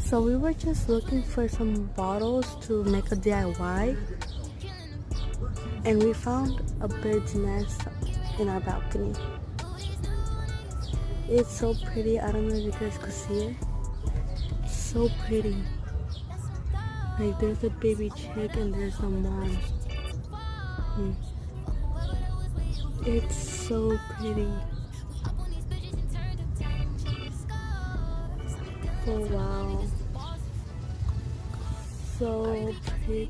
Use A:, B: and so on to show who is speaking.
A: So we were just looking for some bottles to make a DIY, and we found a bird's nest in our balcony. It's so pretty. I don't know if you guys could see it. So pretty. Like there's a baby chick and there's a mom. Hmm. It's so pretty. Oh wow. So pretty.